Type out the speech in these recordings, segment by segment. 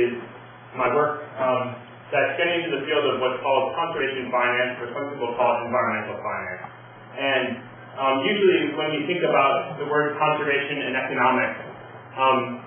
is my work that's getting into the field of what's called conservation finance, or some people call it environmental finance. And usually when you think about the word conservation and economics,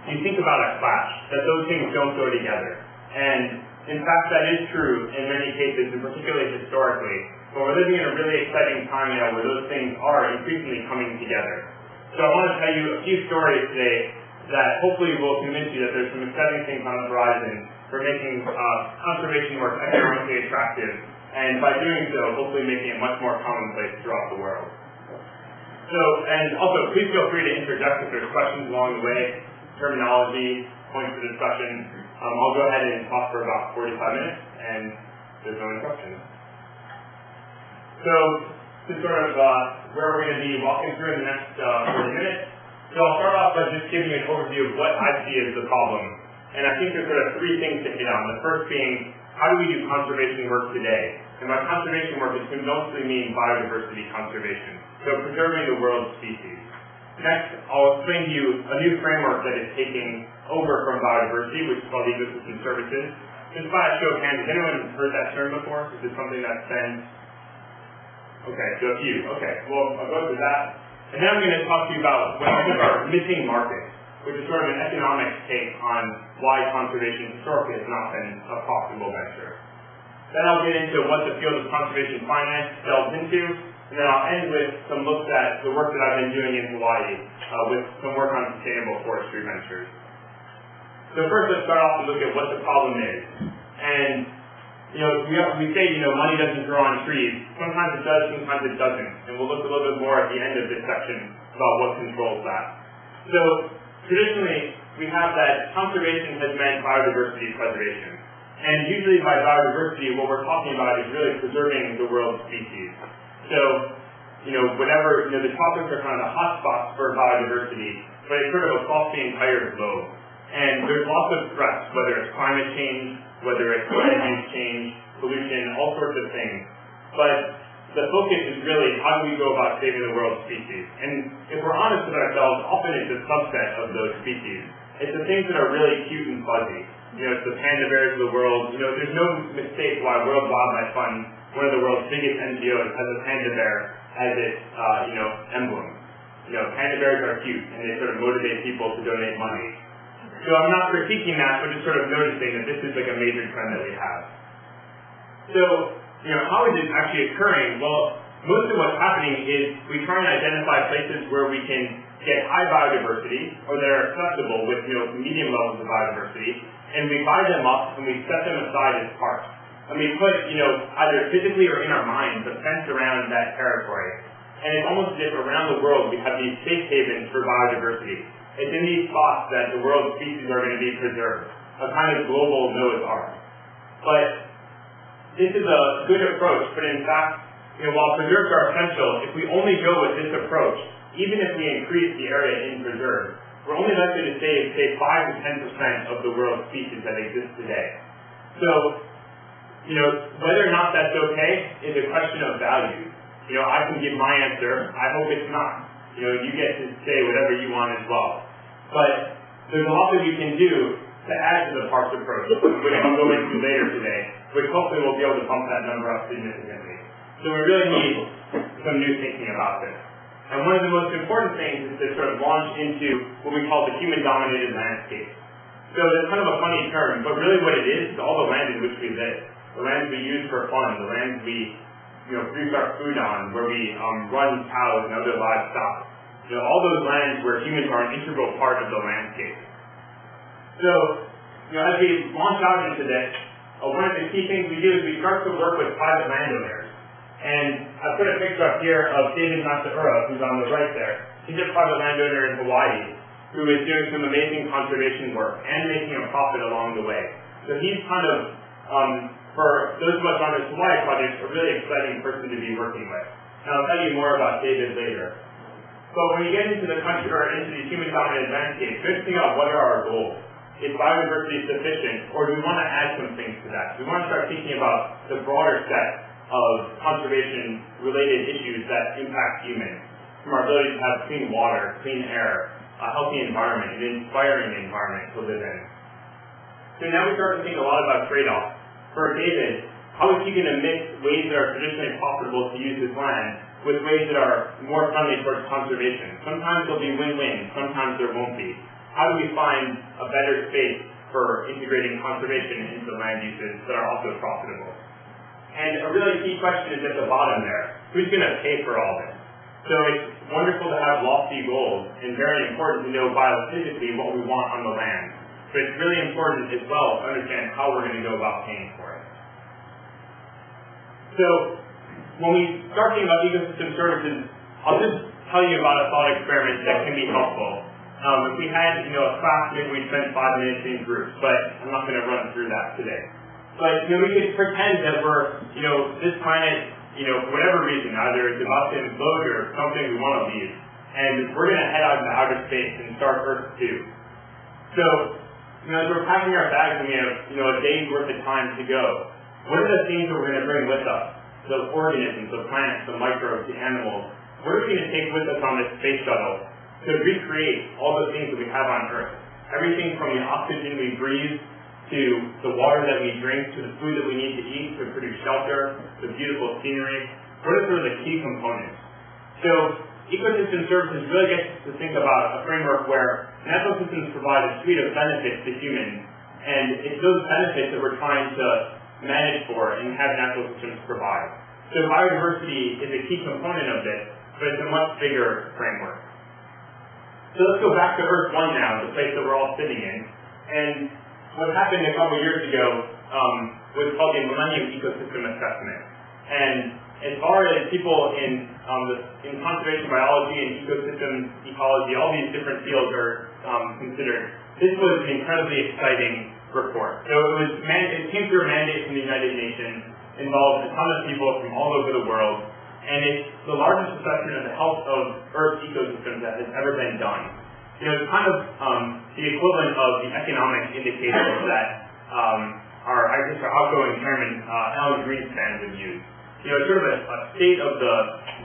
you think about a clash, that those things don't go together. And in fact, that is true in many cases, and particularly historically. But we're living in a really exciting time now where those things are increasingly coming together. So I want to tell you a few stories today that hopefully will convince you that there's some exciting things on the horizon for making conservation work economically attractive, and by doing so, hopefully making it much more commonplace throughout the world. So, and also, please feel free to interject if there's questions along the way, terminology, points of discussion. I'll go ahead and talk for about 45 minutes, and there's no interruptions. So, this is sort of where we're going to be walking through in the next 40 minutes. So I'll start off by just giving you an overview of what I see as the problem. And I think there's sort of three things to hit on. The first being, how do we do conservation work today? And by conservation work, it's going to mostly mean biodiversity conservation, so preserving the world's species. Next, I'll explain to you a new framework that is taking over from biodiversity, which is called ecosystem services. Just by a show of hands, has anyone heard that term before? Is this something that's been... Okay, so a few. Okay, well, I'll go through that. And then I'm going to talk to you about what I think are missing markets, which is sort of an economic take on why conservation historically has not been a profitable venture. Then I'll get into what the field of conservation finance delves into, and then I'll end with some looks at the work that I've been doing in Hawaii with some work on sustainable forestry ventures. So first, let's start off and look at what the problem is. And we say, money doesn't grow on trees. Sometimes it does, sometimes it doesn't. And we'll look a little bit more at the end of this section about what controls that. So traditionally, we have that conservation has meant biodiversity preservation. And usually by biodiversity, what we're talking about is really preserving the world's species. So, whatever, the tropics are kind of the hotspots for biodiversity, but it's sort of across the entire globe. And there's lots of threats, whether it's climate change, whether it's land use change, pollution, all sorts of things. But the focus is really how do we go about saving the world's species. And if we're honest with ourselves, often it's a subset of those species. It's the things that are really cute and fuzzy. It's the panda bears of the world. There's no mistake why World Wildlife Fund, one of the world's biggest NGOs, has a panda bear as its emblem. Panda bears are cute, and they sort of motivate people to donate money. So I'm not critiquing that, but just sort of noticing that this is like a major trend that we have. So, how is it actually occurring? Well, most of what's happening is we try and identify places where we can get high biodiversity, or that are acceptable with medium levels of biodiversity, and we buy them up and we set them aside as parks. And we put, either physically or in our minds, a fence around that territory. And it's almost as if around the world we have these safe havens for biodiversity. It's in these spots that the world's species are going to be preserved, a kind of global Noah's Ark. But this is a good approach, but in fact, while preserves are essential, if we only go with this approach, even if we increase the area in preserve, we're only likely to save, say, 5 to 10% of the world's species that exist today. So, whether or not that's okay is a question of value. I can give my answer. I hope it's not. You get to say whatever you want as well. But there's a lot that we can do to add to the parks approach, which I'll go into later today, which hopefully will be able to bump that number up significantly. So we really need some new thinking about this. And one of the most important things is to sort of launch into what we call the human-dominated landscape. So that's kind of a funny term, but really what it is all the land in which we live. The lands we use for fun, the lands we produce our food on, where we run cows and other livestock. All those lands where humans are an integral part of the landscape. So, as we launch out into this, one of the key things we do is we start to work with private landowners. And I put a picture up here of David Matsuura, who's on the right there. He's a private landowner in Hawaii who is doing some amazing conservation work and making a profit along the way. So he's kind of, for those of us on this Hawaii project, a really exciting person to be working with. And I'll tell you more about David later. But when you get into the country or into the human-dominated landscape, just think about what are our goals. Is biodiversity sufficient, or do we want to add some things to that? We want to start thinking about the broader set of conservation-related issues that impact humans, from our ability to have clean water, clean air, a healthy environment, an inspiring environment to live in. So now we start to think a lot about trade-offs. For David, how is he going to mix ways that are traditionally profitable to use his land with ways that are more friendly towards conservation? Sometimes there'll be win-win, sometimes there won't be. How do we find a better space for integrating conservation into land uses that are also profitable? And a really key question is at the bottom there. Who's going to pay for all this? So it's wonderful to have lofty goals and very important to know biophysically what we want on the land. But it's really important as well to understand how we're going to go about paying for it. So when we start thinking about ecosystem services, I'll just tell you about a thought experiment that can be helpful. If we had a class, maybe we'd spend 5 minutes in groups, but I'm not going to run through that today. But we could pretend that we're, this planet, for whatever reason, either it's about to implode or something we want to leave, and we're going to head out into outer space and start Earth 2. So, as we're packing our bags and we have, a day's worth of time to go, what are the things that we're going to bring with us? The organisms, the plants, the microbes, the animals. What are we going to take with us on this space shuttle to recreate all the things that we have on Earth? Everything from the oxygen we breathe, to the water that we drink, to the food that we need to eat to produce shelter, the beautiful scenery. What are sort of the key components? So ecosystem services really gets us to think about a framework where natural systems provide a suite of benefits to humans, and it's those benefits that we're trying to manage for and have natural systems provide. So biodiversity is a key component of this, but it's a much bigger framework. So let's go back to Earth 1 now, the place that we're all sitting in. And what happened a couple years ago was called the Millennium Ecosystem Assessment. And as far as people in conservation biology and ecosystem ecology, all these different fields are considered, this was an incredibly exciting report. So it came through a mandate from the United Nations, involved a ton of people from all over the world, and it's the largest assessment of the health of Earth's ecosystems that has ever been done. It's kind of the equivalent of the economic indicators that our outgoing chairman, Alan Greenspan, would use. It's sort of a state of the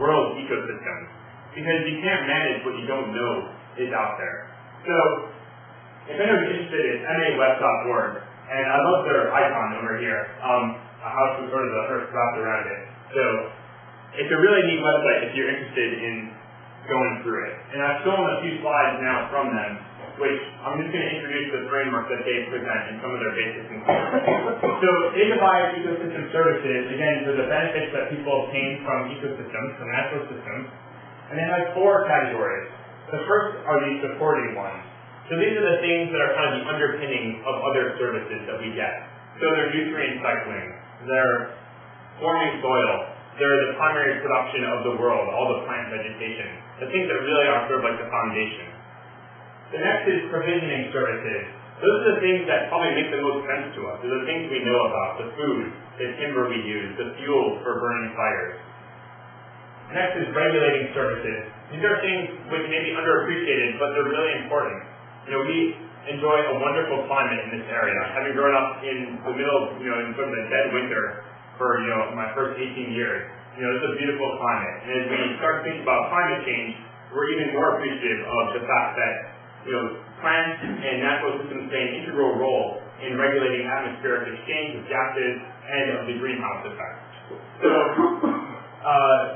world's ecosystems, because you can't manage what you don't know is out there. So, if anyone's interested, it's maweb.org, and I love their icon over here, a house with sort of the earth wrapped around it. So, it's a really neat website if you're interested in going through it. And I've shown a few slides now from them, which I'm just going to introduce the framework that they present and some of their basic components. So they divide ecosystem services, again, to the benefits that people obtain from ecosystems, from natural systems, and they have 4 categories. The first are these supporting ones. So these are the things that are kind of the underpinning of other services that we get. So they're nutrient cycling, they're forming soil, they're the primary production of the world, all the plant vegetation, the things that really are sort of like the foundation. The next is provisioning services. Those are the things that probably make the most sense to us. They're the things we know about, the food, the timber we use, the fuel for burning fires. Next is regulating services. These are things which may be underappreciated, but they're really important. We enjoy a wonderful climate in this area. Having grown up in the middle, in sort of the dead winter for, my first 18 years, it's a beautiful climate. And as we start thinking about climate change, we're even more appreciative of the fact that, plants and natural systems play an integral role in regulating atmospheric exchange of gases and of the greenhouse effect. So,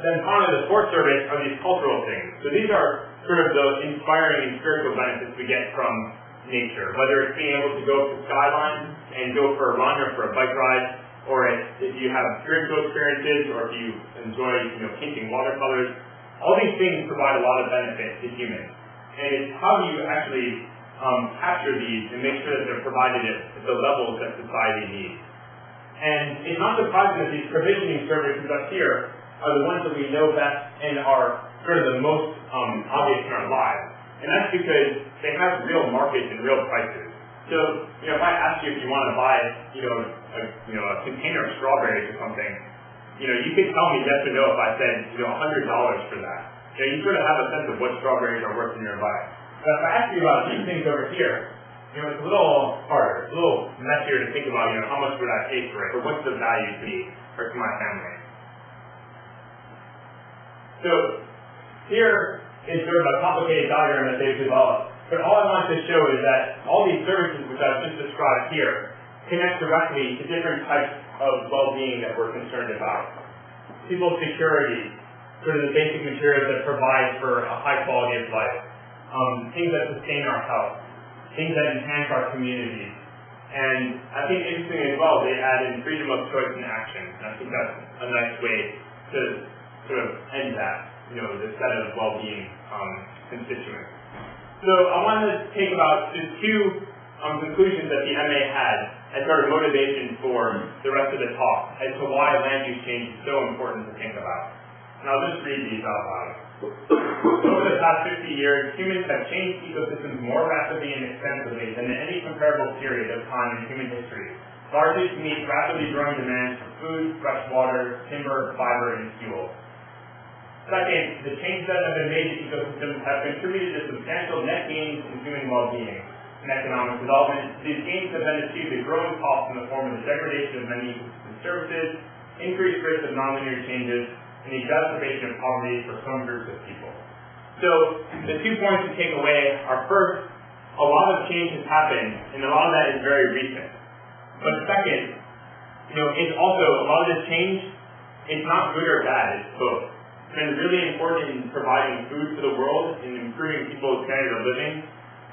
then finally, the fourth service are these cultural things. So these are sort of the inspiring and spiritual benefits we get from nature, whether it's being able to go up to Skyline and go for a run or for a bike ride, or if you have spiritual experiences, or if you enjoy, painting watercolors. All these things provide a lot of benefit to humans. And it's how do you actually capture these and make sure that they're provided at the levels that society needs. And it's not surprising that these provisioning services up here are the ones that we know best and are sort of the most obvious in our lives. And that's because they have real markets and real prices. So, if I ask you if you want to buy, a container of strawberries or something, you could tell me yes or no if I said, $100 for that. You sort of have a sense of what strawberries are worth in your life. But if I ask you about these things over here, it's a little harder, it's a little messier to think about, how much would I pay for it, or what's the value to me or to my family. So, here is sort of a complicated diagram that they've developed. But all I want to show is that all these services, which I've just described here, connect directly to different types of well-being that we're concerned about. People's security, sort of the basic materials that provide for a high quality of life, things that sustain our health, things that enhance our communities. And I think interestingly as well, they add in freedom of choice and action. And I think that's a nice way to sort of end that, the set of well-being constituents. So I wanted to take about just two conclusions that the MA had as sort of motivation for the rest of the talk as to why land use change is so important to think about. And I'll just read these out loud. Over the past 50 years, humans have changed ecosystems more rapidly and extensively than in any comparable period of time in human history, largely to meet rapidly growing demands for food, fresh water, timber, fiber, and fuel. Second, the changes that have been made to ecosystems have contributed to substantial net gains in human well-being and economic development. These gains have been achieved at growing costs in the form of the degradation of many ecosystem services, increased risk of nonlinear changes, and the exacerbation of poverty for some groups of people. So the 2 points to take away are, first, a lot of change has happened, and a lot of that is very recent. But second, it's also, a lot of this change, it's not good or bad, it's both. It's been really important in providing food for the world and improving people's standard of living,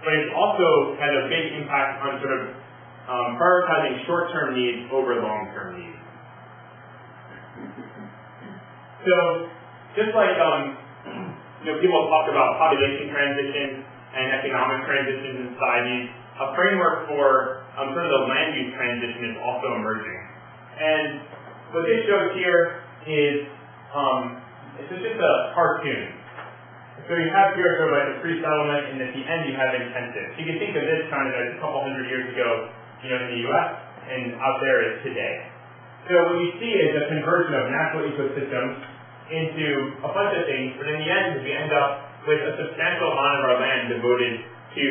but it's also had a big impact on sort of prioritizing short-term needs over long-term needs. So, just like people talk about population transition and economic transitions in societies, a framework for sort of the land use transition is also emerging. And what this shows here is it's just a cartoon. So you have here sort of like a pre-settlement, and at the end you have intensive. So you can think of this kind of as a couple hundred years ago, in the U.S. and out there is today. So what you see is a conversion of natural ecosystems into a bunch of things, but in the end we end up with a substantial amount of our land devoted to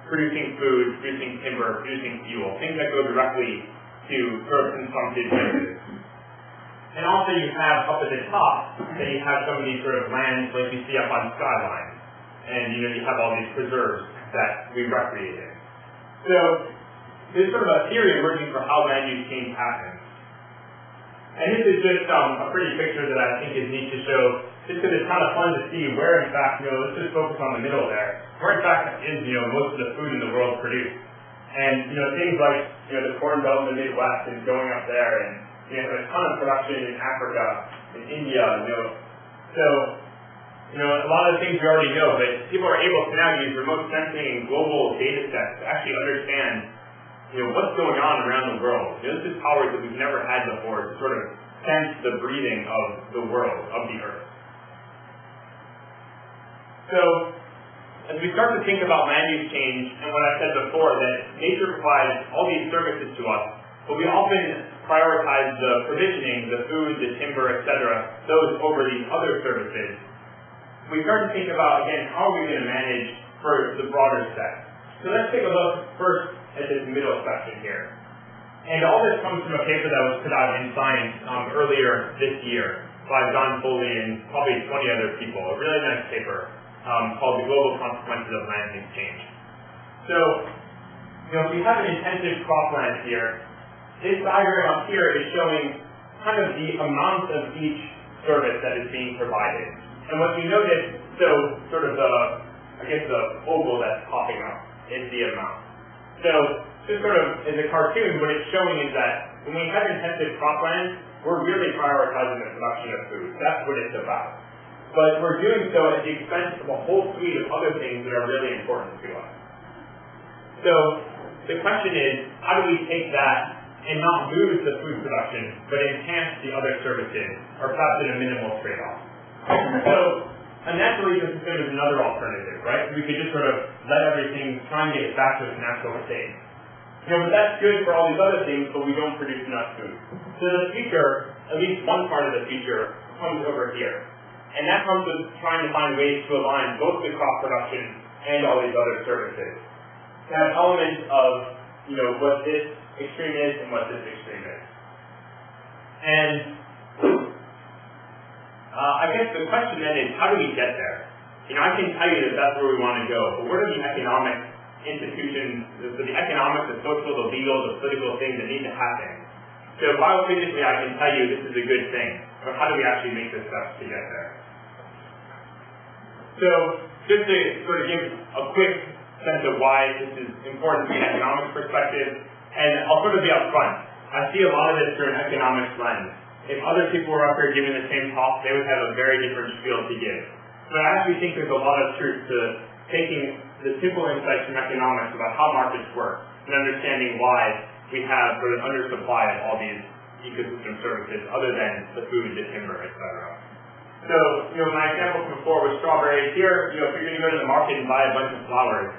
producing food, producing timber, producing fuel, things that go directly to sort of consumptive uses. And also you have up at the top that you have some of these sort of lands like you see up on skylines. And you have all these preserves that we recreate in. So there's sort of a theory emerging for how land use change happens. And this is just a pretty picture that I think is neat to show, just because it's kind of fun to see where in fact, let's just focus on the middle there, where in fact is, most of the food in the world produced. And, things like, the Corn Belt in the Midwest is going up there, and a ton of production in Africa, in India, So, a lot of the things we already know, but people are able to now use remote sensing and global data sets to actually understand, what's going on around the world. This is powers that we've never had before to sort of sense the breathing of the world, of the earth. So, as we start to think about land use change, and what I said before, that nature provides all these services to us, but we often prioritize the provisioning, the food, the timber, etc., those over these other services. We start to think about, again, how are we going to manage for the broader set. So let's take a look first at this middle section here. And all this comes from a paper that was put out in Science earlier this year by John Foley and probably 20 other people. A really nice paper called The Global Consequences of Land Use Change. So, if we have an intensive cropland here, this diagram up here is showing kind of the amount of each service that is being provided. And what you notice, so sort of the oval that's popping up is the amount. So, just sort of as a cartoon, what it's showing is that when we have intensive cropland, we're really prioritizing the production of food. That's what it's about. But we're doing so at the expense of a whole suite of other things that are really important to us. So, the question is, how do we take that and not lose the food production, but enhance the other services, or perhaps in a minimal trade-off? So, a natural ecosystem is another alternative, right? We could just sort of let everything try and get it back to its natural state. But that's good for all these other things, but we don't produce enough food. So the future, at least one part of the future, comes over here. And that comes with trying to find ways to align both the crop production and all these other services. To have elements of, what this extreme is and what this extreme is. And I guess the question then is, how do we get there? I can tell you that that's where we want to go, but what are the economic institutions, the economic, the social, the legal, the political things that need to happen. So biophysically, I can tell you this is a good thing, but how do we actually make the steps to get there? So just to sort of give a quick sense of why this is important from an economics perspective, and I'll sort of be upfront. I see a lot of this through an economics lens. If other people were up here giving the same talk, they would have a very different spiel to give. But I actually think there's a lot of truth to taking the simple insights from economics about how markets work and understanding why we have sort of undersupply of all these ecosystem services other than the food, the timber, etc. So, my example from before was strawberries. Here, if you're going to go to the market and buy a bunch of flowers,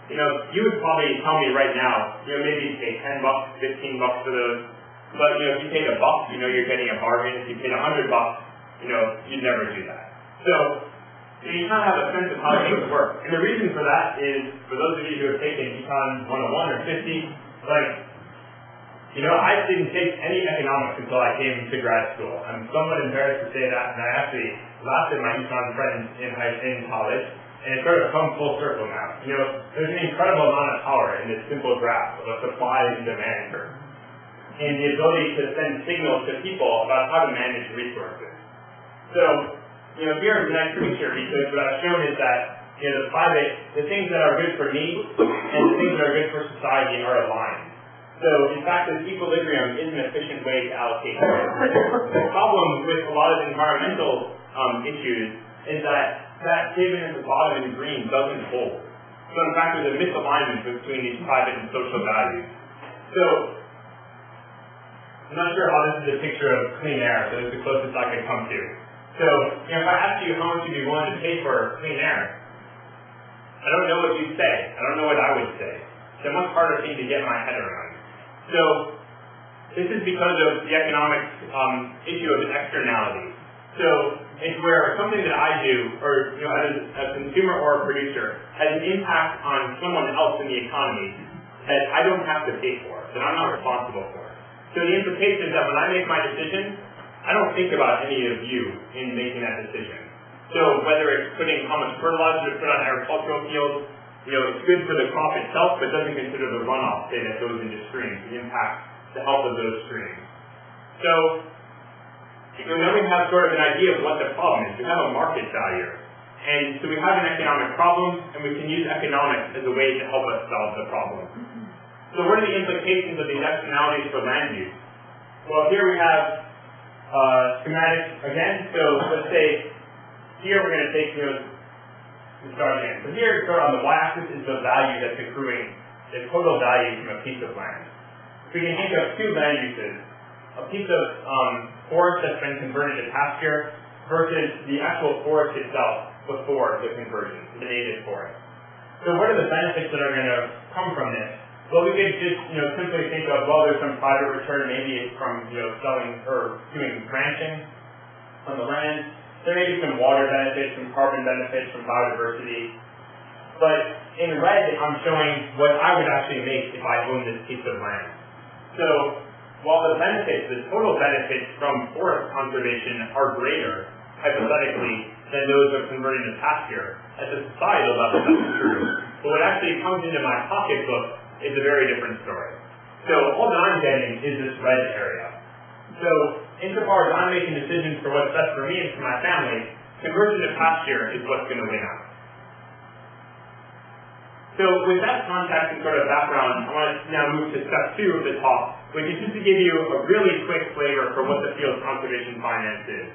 you would probably tell me right now, maybe pay $10, $15 for those. But, if you paid $1, you're getting a bargain. If you paid $100, you'd never do that. So you kind of have a sense of how things work. And the reason for that is, for those of you who have taken Econ 101 or 50, I didn't take any economics until I came to grad school. I'm somewhat embarrassed to say that, and I actually laughed at my econ friends in college, and it's sort of come full circle now. There's an incredible amount of power in this simple graph of a supply and demand curve, and the ability to send signals to people about how to manage resources. So, here is a nice picture, because what I've shown is that the things that are good for me and the things that are good for society are aligned. So, in fact, this equilibrium is an efficient way to allocate resources. The problem with a lot of environmental issues is that statement at the bottom in green doesn't hold. So, in fact, there's a misalignment between these private and social values. So, I'm not sure how this is a picture of clean air, so this is the closest I can come to. So, if I ask you how much you'd be willing to pay for clean air, I don't know what you'd say. I don't know what I would say. It's a much harder thing to get my head around. So, this is because of the economic issue of externality. So, it's where something that I do, or as a consumer or a producer, has an impact on someone else in the economy that I don't have to pay for, that I'm not responsible for. So the implication is that when I make my decision, I don't think about any of you in making that decision. So whether it's putting how much fertilizer to put on agricultural fields, it's good for the crop itself, but doesn't consider the runoff, say, that goes into streams, the impact, the health of those streams. So, then we have sort of an idea of what the problem is. We have a market failure. And so we have an economic problem, and we can use economics as a way to help us solve the problem. So what are the implications of these externalities for land use? Well, here we have schematics again. So let's say here we're going to take, start again. So here, sort of on the y-axis is the value that's accruing, the total value from a piece of land. So we can think of two land uses. A piece of forest that's been converted to pasture versus the actual forest itself before the conversion, the native forest. So what are the benefits that are going to come from this? Well, we could just, simply think of, well, there's some private return, maybe it's from, selling or doing ranching on the land. There may be some water benefits, some carbon benefits, from biodiversity. But in red, I'm showing what I would actually make if I owned this piece of land. So, while the benefits, the total benefits from forest conservation are greater, hypothetically, than those of converting to pasture, at the societal level, that's true. But what actually comes into my pocketbook is a very different story. So all that I'm getting is this red area. So insofar as I'm making decisions for what's best for me and for my family, conversion to pasture is what's going to win out. So with that context and sort of background, I want to now move to step 2 of the talk, which is just to give you a really quick flavor for what the field of conservation finance is.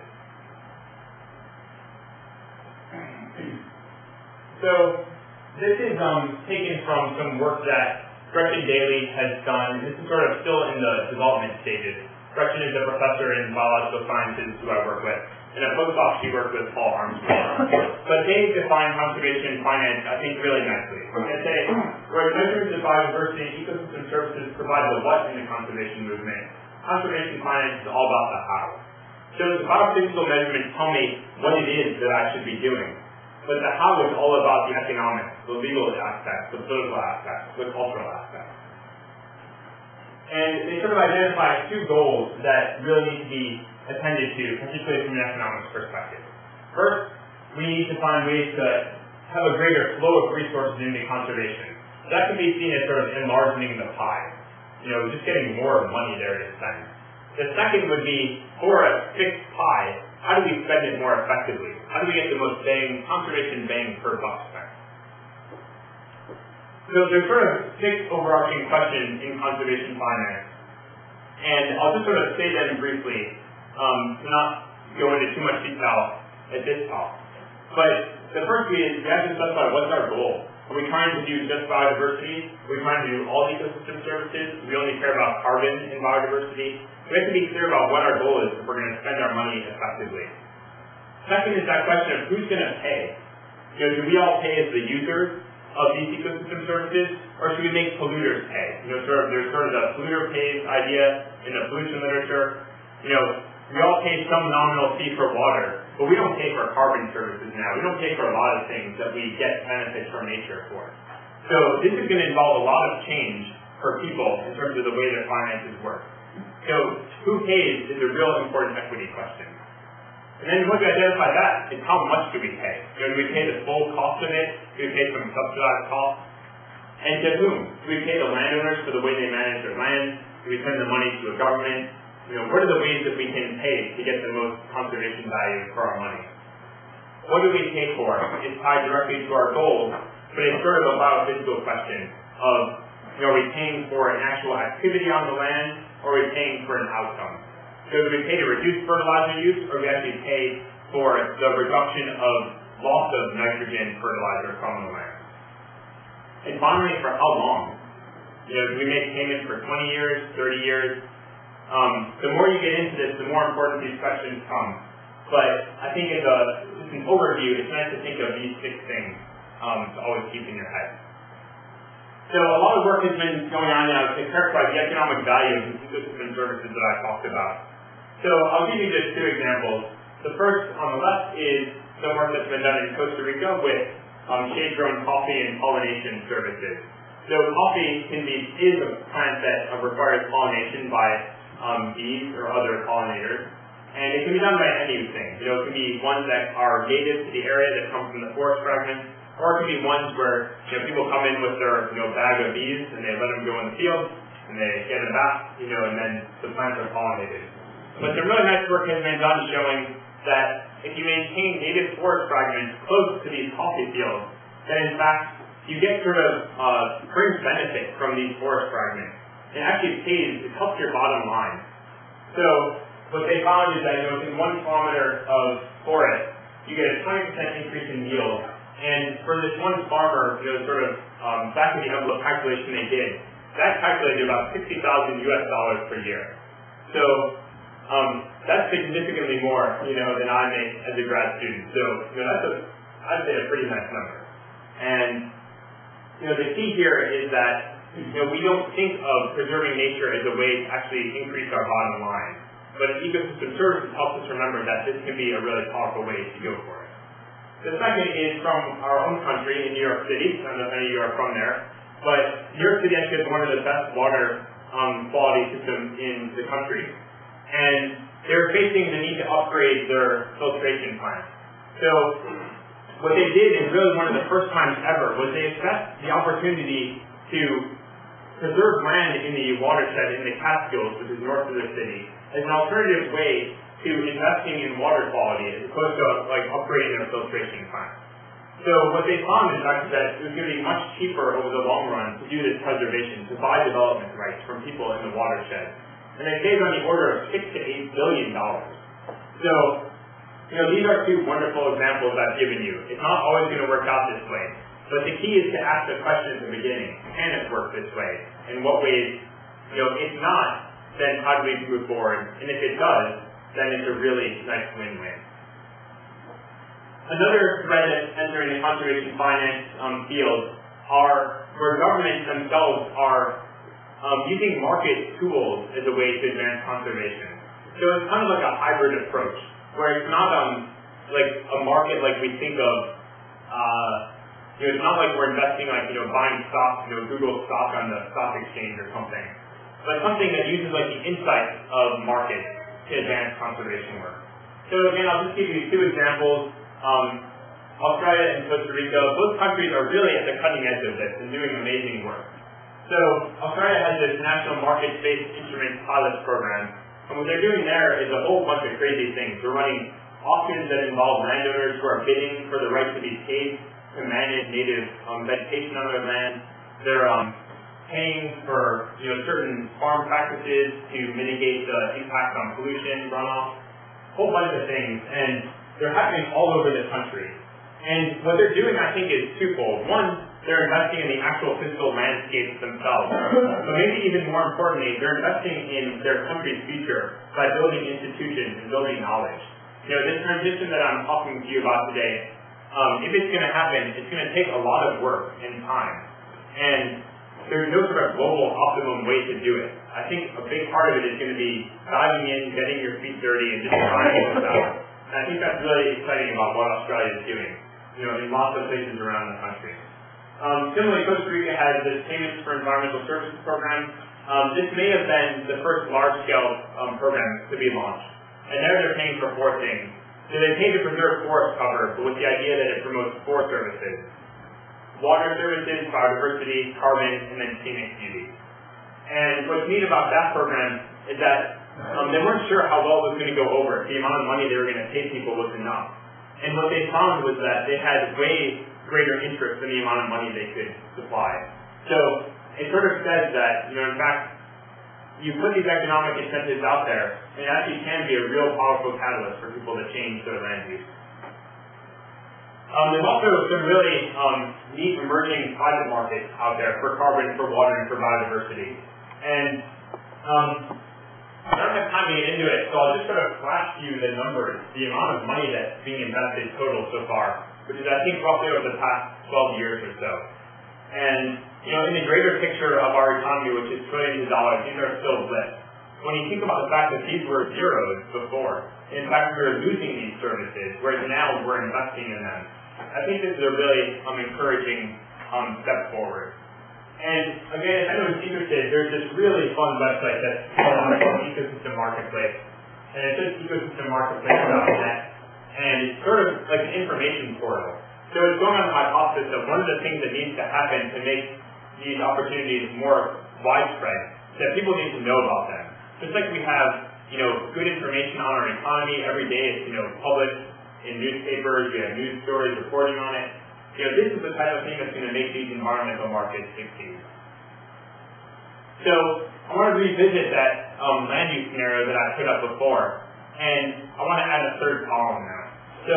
So this is taken from some work that Gretchen Daly has done. This is sort of still in the development stages. Gretchen is a professor in biological sciences who I work with. In a postdoc, she worked with Paul Armstrong. But they define conservation finance, I think, really nicely. They say, where measurements of biodiversity and ecosystem services provide the what in the conservation movement, conservation finance is all about the how. So the biophysical measurements tell me what it is that I should be doing. But the how is all about the economics, the legal aspects, the political aspects, the cultural aspects. And they sort of identify 2 goals that really need to be attended to, particularly from an economics perspective. First, we need to find ways to have a greater flow of resources into conservation. That can be seen as sort of enlarging the pie, just getting more money there to spend. The second would be, for a fixed pie, how do we spend it more effectively? How do we get the most conservation bang per buck spent? So there's sort of 6 overarching questions in conservation finance. And I'll just sort of say them briefly, to not go into too much detail at this talk. But the first is, we have to specify what's our goal. Are we trying to do just biodiversity? Are we trying to do all ecosystem services? Do we only care about carbon and biodiversity? We have to be clear about what our goal is if we're going to spend our money effectively. Second is that question of who's going to pay. Do we all pay as the users of these ecosystem services, or should we make polluters pay? There's sort of the polluter pays idea in the pollution literature. We all pay some nominal fee for water, but we don't pay for carbon services now. We don't pay for a lot of things that we get benefits from nature for. So this is going to involve a lot of change for people in terms of the way their finances work. So who pays is a real important equity question. And then once we identify that, is how much do we pay? Do we pay the full cost of it? Do we pay some subsidized cost? And to whom? Do we pay the landowners for the way they manage their land? Do we send the money to a government? What are the ways that we can pay to get the most conservation value for our money? What do we pay for? It's tied directly to our goals, but it's sort of a biophysical question of, are we paying for an actual activity on the land, or are we paying for an outcome? So do we pay to reduce fertilizer use, or do we actually pay for the reduction of loss of nitrogen fertilizer from the land? And finally, for how long? Do we make payments for 20 years, 30 years? The more you get into this, the more important these questions come. But I think as an overview, it's nice to think of these 6 things to always keep in your head. So a lot of work has been going on now to characterize the economic value of these ecosystem services that I talked about. So I'll give you just 2 examples. The first on the left is some work that's been done in Costa Rica with shade-grown coffee and pollination services. So coffee is a plant that requires pollination by bees or other pollinators, and it can be done by anything. It can be ones that are native to the area that come from the forest fragments, or it can be ones where people come in with their bag of bees and they let them go in the field and they get them back, and then the plants are pollinated. But some really nice work has been done showing that if you maintain native forest fragments close to these coffee fields, then in fact you get sort of fringe benefit from these forest fragments. It actually it helps your bottom line. So what they found is that within 1 kilometer of forest, you get a 20% increase in yield. And for this one farmer, back in the envelope calculation they did, that calculated about $60,000 US per year. So that's significantly more, than I make as a grad student. So that's I'd say a pretty nice number. And the key here is that we don't think of preserving nature as a way to actually increase our bottom line. But ecosystem services helps us remember that this can be a really powerful way to go for it. The second is from our own country in New York City. I don't know if any of you are from there. But New York City actually has one of the best water quality systems in the country. And they're facing the need to upgrade their filtration plant. So what they did, and really one of the first times ever, was they assessed the opportunity to preserve land in the watershed in the Catskills, which is north of the city, as an alternative way to investing in water quality as opposed to upgrading their filtration plant. So what they found is actually that it was going to be much cheaper over the long run to do this preservation, to buy development rights from people in the watershed. And they saved on the order of $6 to $8 billion. So, these are 2 wonderful examples I've given you. It's not always going to work out this way. But the key is to ask the question at the beginning, can it work this way? In what ways? If not, then how do we move forward? And if it does, then it's a really nice win-win. Another thread that's entering the conservation finance field are where governments themselves are using market tools as a way to advance conservation. So it's kind of like a hybrid approach, where it's not like a market like we think of. It's not like we're investing buying stock, Google stock on the stock exchange or something, but something that uses the insights of markets to advance conservation work. So again, I'll just give you 2 examples. Australia and Costa Rica, both countries are really at the cutting edge of this and doing amazing work. So Australia has this national market-based instrument pilot program, and what they're doing there is a whole bunch of crazy things. They're running auctions that involve landowners who are bidding for the right to be paid to manage native vegetation on their land. They're paying for certain farm practices to mitigate the impact on pollution, runoff, a whole bunch of things, and they're happening all over the country. And what they're doing, I think, is twofold. One, they're investing in the actual physical landscapes themselves. But maybe even more importantly, they're investing in their country's future by building institutions and building knowledge. This transition that I'm talking to you about today, if it's going to happen, it's going to take a lot of work and time. And there's no sort of global optimum way to do it. I think a big part of it is going to be diving in, getting your feet dirty, and just trying this out. And I think that's really exciting about what Australia is doing, in lots of places around the country. Similarly, Costa Rica has this Payments for Environmental Services program. This may have been the first large-scale program to be launched. And there they're paying for four things. So they pay to preserve forest cover, but with the idea that it promotes four services: water services, biodiversity, carbon, and then scenic beauty. And what's neat about that program is that they weren't sure how well it was going to go over. The amount of money they were going to pay people was enough. And what they found was that they had way greater interest in the amount of money they could supply. So it sort of says that, in fact, you put these economic incentives out there, and it actually can be a real powerful catalyst for people to change their land use. There's also some really neat emerging private markets out there for carbon, for water, and for biodiversity. And I don't have time to get into it, so I'll just sort of flash to you the numbers, the amount of money that's being invested total so far, which is, I think, roughly over the past 12 years or so. And, in the greater picture of our economy, which is trillions of dollars, these are still blips. When you think about the fact that these were zeros before, in fact, we were losing these services, whereas now we're investing in them. I think this is a really encouraging step forward. And again, if anyone's interested, there's this really fun website that's called Ecosystem Marketplace. And it's just ecosystemmarketplace.net. And it's sort of like an information portal. So it's going on the hypothesis of one of the things that needs to happen to make these opportunities more widespread, that people need to know about them. Just like we have, good information on our economy every day, it's, published in newspapers, we have news stories reporting on it. This is the type of thing that's going to make these environmental markets succeed. So I want to revisit that land use scenario that I put up before, and I want to add a third column now. So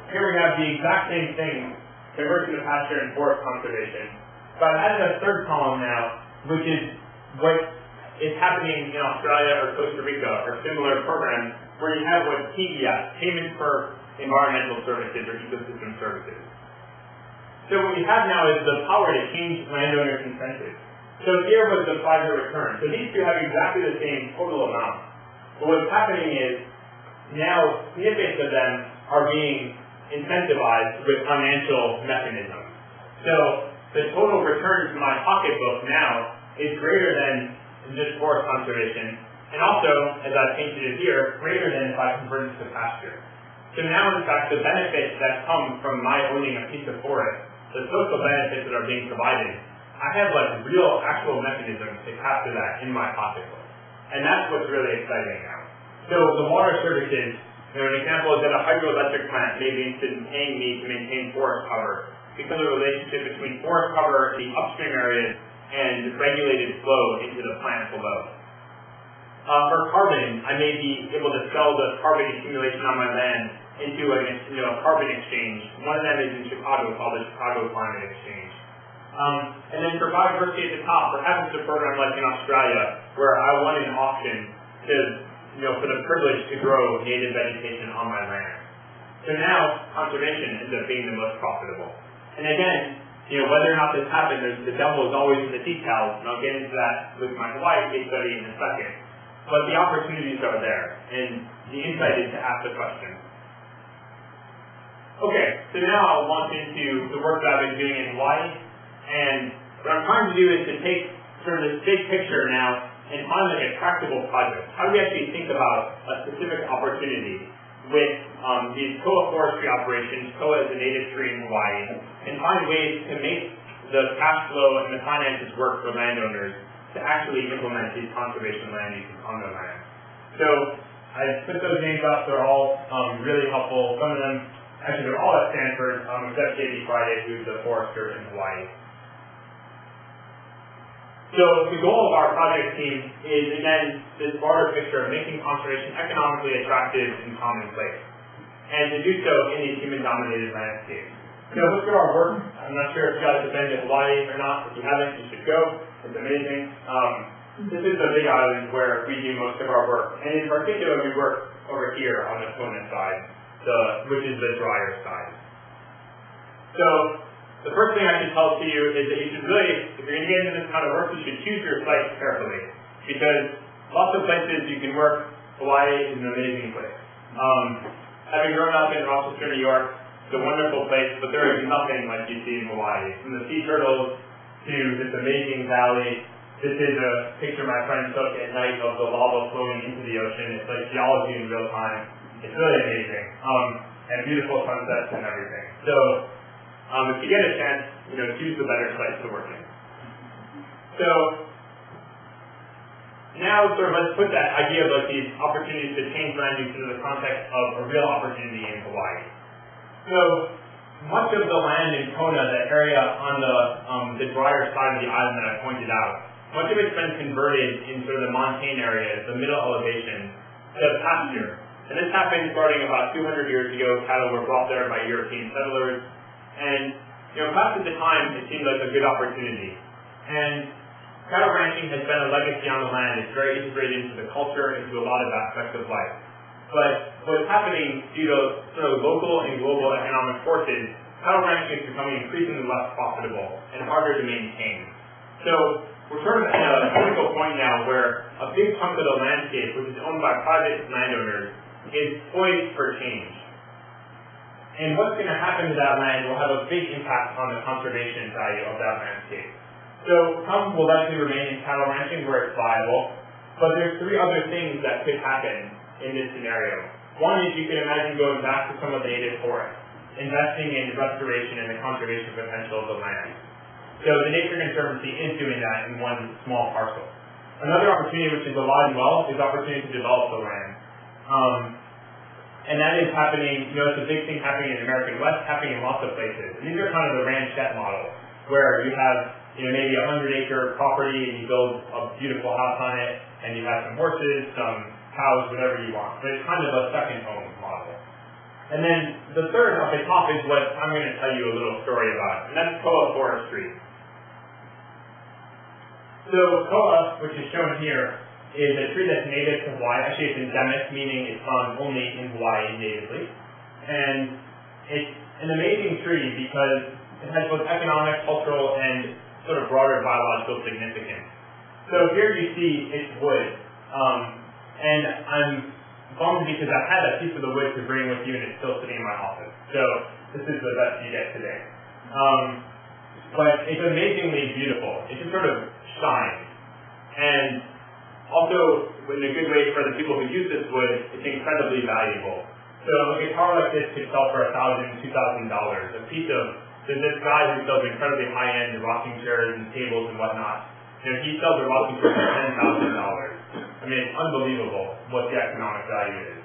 here we have the exact same thing, conversion to pasture and forest conservation. But I've added a third column now, which is what is happening in Australia or Costa Rica or similar programs where you have what PES, Payments for Environmental Services or Ecosystem Services. So what we have now is the power to change landowners' incentives. So here was the 5-year return. So these two have exactly the same total amount. But what's happening is now snippets of them are being incentivized with financial mechanisms. So the total return to my pocketbook now is greater than just forest conservation, and also, as I've painted it here, greater than if I convert it to pasture. So now, in fact, the benefits that come from my owning a piece of forest, the social benefits that are being provided, I have real actual mechanisms to capture that in my pocketbook. And that's what's really exciting now. So the water services, an example is that a hydroelectric plant may be interested in paying me to maintain forest cover because of the relationship between forest cover, the upstream areas, and regulated flow into the plant below. For carbon, I may be able to sell the carbon accumulation on my land into a carbon exchange. One of them is in Chicago called the Chicago Climate Exchange. And then for biodiversity at the top, perhaps it's a program like in Australia where I won an auction to, for the privilege to grow native vegetation on my land. So now conservation ends up being the most profitable. And again, whether or not this happens, the devil is always in the details, and I'll get into that with my Hawaii case study in a second. But the opportunities are there, and the insight is to ask the question. Okay, so now I'll launch into the work that I've been doing in Hawaii, and what I'm trying to do is to take sort of this big picture now and find a tractable project. How do we actually think about a specific opportunity with these koa forestry operations, koa is a native tree in Hawaii, and find ways to make the cash flow and the finances work for landowners to actually implement these conservation land uses on their land. So I put those names up. They're all really helpful. Some of them, actually, they're all at Stanford, except J.D. Friday, who's a forester in Hawaii. So the goal of our project team is, again, this broader picture of making conservation economically attractive and commonplace, and to do so in these human-dominated landscapes. So look at our work. I'm not sure if you guys have been to Hawaii or not. If you haven't, you should go. It's amazing. This is the Big Island where we do most of our work, and in particular, we work over here on the Kona side, which is the drier side. So the first thing I should tell to you is that you should really, if you're going to get into this kind of work, you should choose your sites carefully, because lots of places you can work. Hawaii is an amazing place. Having grown up in Rochester, New York, it's a wonderful place, but there is nothing like you see in Hawaii. From the sea turtles to this amazing valley. This is a picture my friend took at night of the lava flowing into the ocean. It's like geology in real time. It's really amazing. And beautiful sunsets and everything. So if you get a chance, choose the better sites to work in. So now let's put that idea of these opportunities to change land use into the context of a real opportunity in Hawaii. So much of the land in Kona, that area on the drier side of the island that I pointed out, much of it's been converted in sort of the montane areas, the middle elevation, to pasture. And this happened starting about 200 years ago. Cattle were brought there by European settlers. And, perhaps at the time, it seemed like a good opportunity. And cattle ranching has been a legacy on the land. It's very integrated into the culture, into a lot of aspects of life. But what's happening due to sort of local and global economic forces, cattle ranching is becoming increasingly less profitable and harder to maintain. So we're sort of at a critical point now where a big chunk of the landscape, which is owned by private landowners, is poised for change. And what's going to happen to that land will have a big impact on the conservation value of that landscape. So some will likely remain in cattle ranching where it's viable, but there's three other things that could happen in this scenario. One is you can imagine going back to some of the native forests, investing in restoration and the conservation potential of the land. So the Nature Conservancy is doing that in one small parcel. Another opportunity, which is alive and well, is opportunity to develop the land. And that is happening, it's a big thing happening in the American West, happening in lots of places. And these are kind of the ranchette models, where you have maybe a 100-acre property and you build a beautiful house on it, and you have some horses, some cows, whatever you want. But it's kind of a second home model. And then the third up at top is what I'm going to tell you a little story about, and that's koa forestry. So koa, which is shown here, is a tree that's native to Hawaii. Actually, it's endemic, meaning it's found only in Hawaii natively. And it's an amazing tree because it has both economic, cultural, and sort of broader biological significance. So here you see its wood. And I'm bummed because I had a piece of the wood to bring with you, and it's still sitting in my office. So this is the best you get today. But it's amazingly beautiful. It just sort of shines. And also, in a good way for the people who use this wood, it's incredibly valuable. So a guitar like this could sell for $1,000, $2,000. A piece of, there's this guy who sells incredibly high-end rocking chairs and tables and whatnot. He sells a rocking chair for $10,000. I mean, it's unbelievable what the economic value is.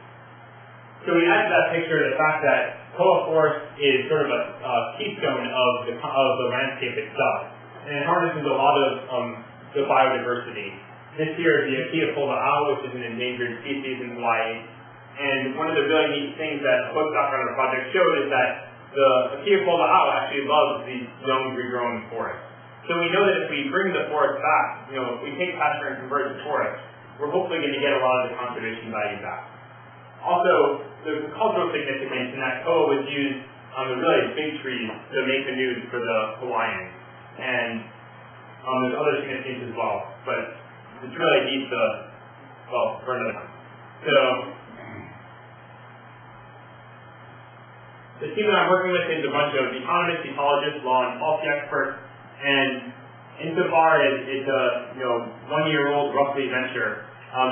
So we add to that picture the fact that koa forest is sort of a keystone of the landscape itself. And it harnesses a lot of the biodiversity. This year is the Akiapola'au, which is an endangered species in Hawaii. And one of the really neat things that a postdoc on our project showed is that the Akiapola'au actually loves these young regrown forests. So we know that if we bring the forest back, if we take pasture and convert it to forest, we're hopefully going to get a lot of the conservation value back. Also, there's cultural significance in that koa was used on the really big trees to make the news for the Hawaiians. And there's other significance as well, but it's really neat for another time. So, the team that I'm working with is a bunch of economists, ecologists, law and policy experts, and insofar as it's a 1-year-old roughly venture,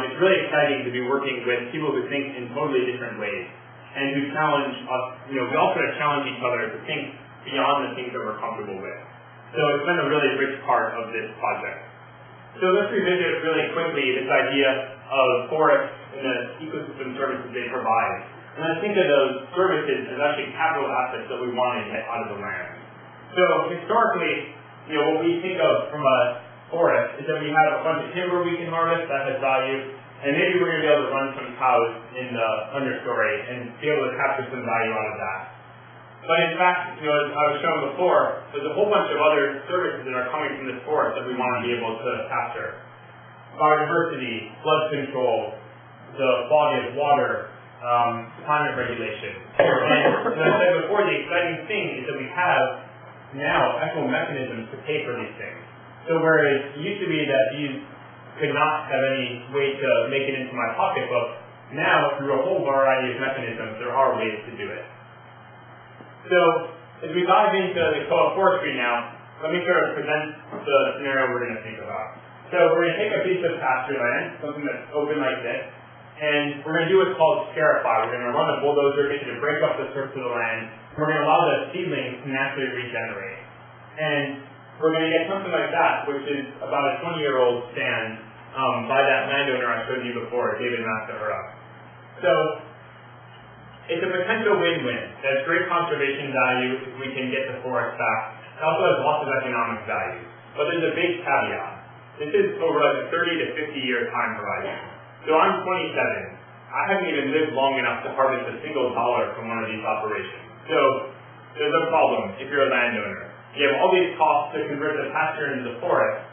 it's really exciting to be working with people who think in totally different ways. and who challenge us. We all sort of challenge each other to think beyond the things that we're comfortable with. So it's been a really rich part of this project. So let's revisit really quickly this idea of forests and the ecosystem services they provide. And let's think of those services as actually capital assets that we want to get out of the land. So historically, what we think of from a forest is that we have a bunch of timber we can harvest that has value, and maybe we're going to be able to run some cows in the understory and be able to capture some value out of that. But in fact, as I was showing before, there's a whole bunch of other services that are coming from this forest that we want to be able to capture. Biodiversity, flood control, the quality of water, climate regulation. And as I said before, the exciting thing is that we have now actual mechanisms to pay for these things. So whereas it used to be that these could not have any way to make it into my pocketbook, now through a whole variety of mechanisms, there are ways to do it. So as we dive into the co-forestry now, let me sort of present the scenario we're going to think about. So we're going to take a piece of pasture land, something that's open like this, and we're going to do what's called scarify. We're going to run a bulldozer to break up the surface of the land. We're going to allow the seedlings to naturally regenerate. And we're going to get something like that, which is about a 20-year-old stand by that landowner I showed you before, David Masahura. So it's a potential win-win. There's great conservation value if we can get the forest back. It also has lots of economic value. But there's a big caveat. This is over like a 30 to 50-year time horizon. So I'm 27. I haven't even lived long enough to harvest a single dollar from one of these operations. So there's a problem if you're a landowner. You have all these costs to convert the pasture into the forest,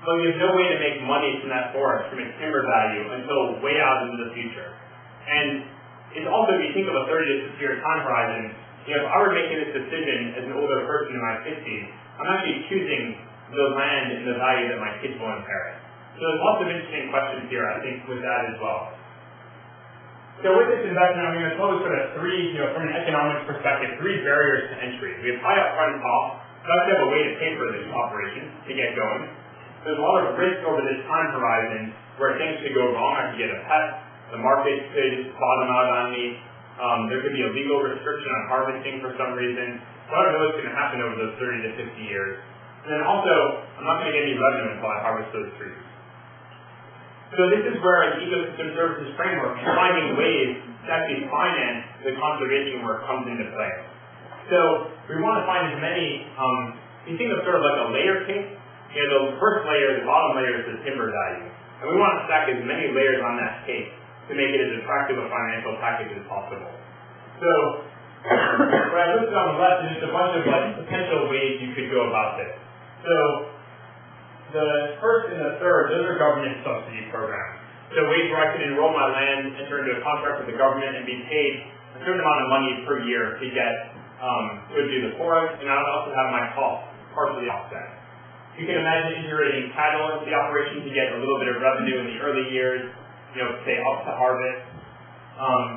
but you have no way to make money from that forest, from its timber value, until way out into the future. And it's also, if you think of a 30 to 50-year time horizon, if I were making this decision as an older person in my 50s, I'm actually choosing the land and the value that my kids will inherit. So there's lots of interesting questions here, I think, with that as well. So with this investment, I'm going to pose sort of three, from an economic perspective, three barriers to entry. We have high upfront costs. We have to have a way to pay for this operation to get going. There's a lot of risk over this time horizon where things could go wrong. I could get a pest. The market could bottom out on me. There could be a legal restriction on harvesting for some reason. So I don't know what's going to happen over those 30 to 50 years. And then also, I'm not going to get any revenue until I harvest those trees. So this is where an ecosystem services framework and finding ways to actually finance the conservation work comes into play. So we want to find as many, you think of sort of like a layer cake. The first layer, the bottom layer is the timber value. And we want to stack as many layers on that cake to make it as attractive a financial package as possible. So what I listed on the left is just a bunch of potential ways you could go about this. So the first and the third, those are government subsidy programs. So ways where I could enroll my land, enter into a contract with the government, and be paid a certain amount of money per year to get to do the forest, and I would also have my costs partially offset. You can imagine integrating cattle into the operation to get a little bit of revenue in the early years, say up to harvest.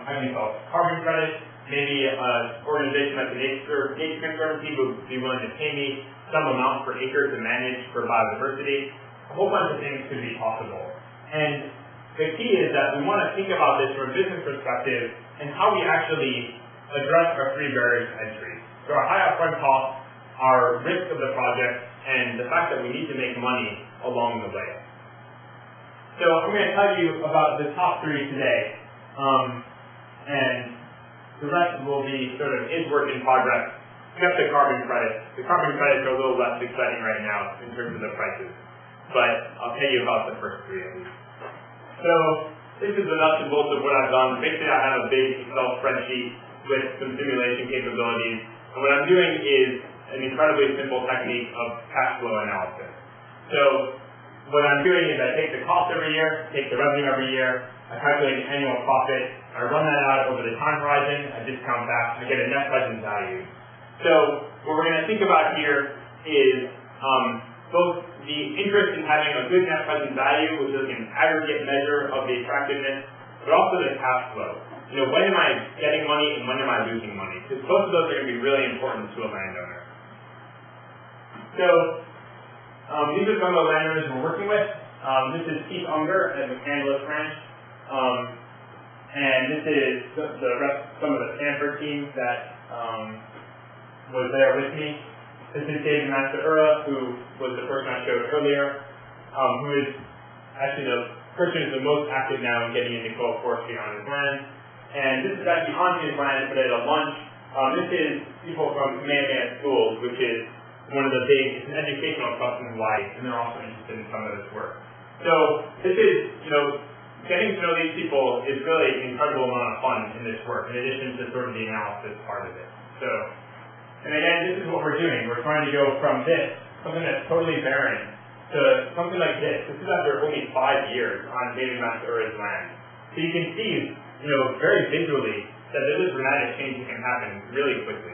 Having carbon credits, maybe an organization like the Nature Conservancy would be willing to pay me some amount per acre to manage for biodiversity. A whole bunch of things could be possible. And the key is that we want to think about this from a business perspective and how we actually address our three barriers to entry. So our high upfront costs, our risk of the project, and the fact that we need to make money along the way. So I'm going to tell you about the top three today. And the rest will be sort of is work in progress. Except the carbon credits. The carbon credits are a little less exciting right now in terms of the prices. But I'll tell you about the first three at least. So this is the nuts and bolts of what I've done. Basically I have a big Excel spreadsheet with some simulation capabilities. And what I'm doing is an incredibly simple technique of cash flow analysis. So what I'm doing is I take the cost every year, take the revenue every year, I calculate the annual profit, I run that out over the time horizon, I discount that, I get a net present value. So what we're going to think about here is both the interest in having a good net present value, which is an aggregate measure of the attractiveness, but also the cash flow. When am I getting money and when am I losing money? Because both of those are going to be really important to a landowner. So these are some of the landowners we're working with. This is Keith Unger at McCandless Ranch. And this is some of the Stanford team that was there with me. This is David Matsuura, who was the person I showed earlier, who is actually the person who's the most active now in getting into co-forestry on his land. And this is actually on his land, but at a lunch. This is people from Kamehameha Schools, which is one of the big, it's an educational trust in Hawaii, and they're also interested in some of this work. So this is, getting to know these people is really an incredible amount of fun in this work, in addition to sort of the analysis part of it. So, and again, this is what we're doing. We're trying to go from this, something that's totally barren, to something like this. This is after only 5 years on David Matsuura's land. So you can see, very visually, that this dramatic change can happen really quickly.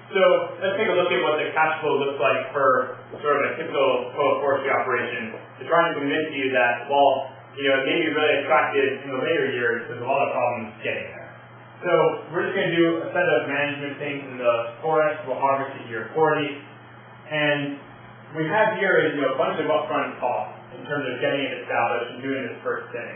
So let's take a look at what the cash flow looks like for sort of a typical co-forestry operation to try and convince you that, while it may be really attractive in the later years, there's a lot of problems getting there. So we're just going to do a set of management things in the forest. We'll harvest at year 40. And we have here a bunch of upfront costs in terms of getting it established and doing this first thing,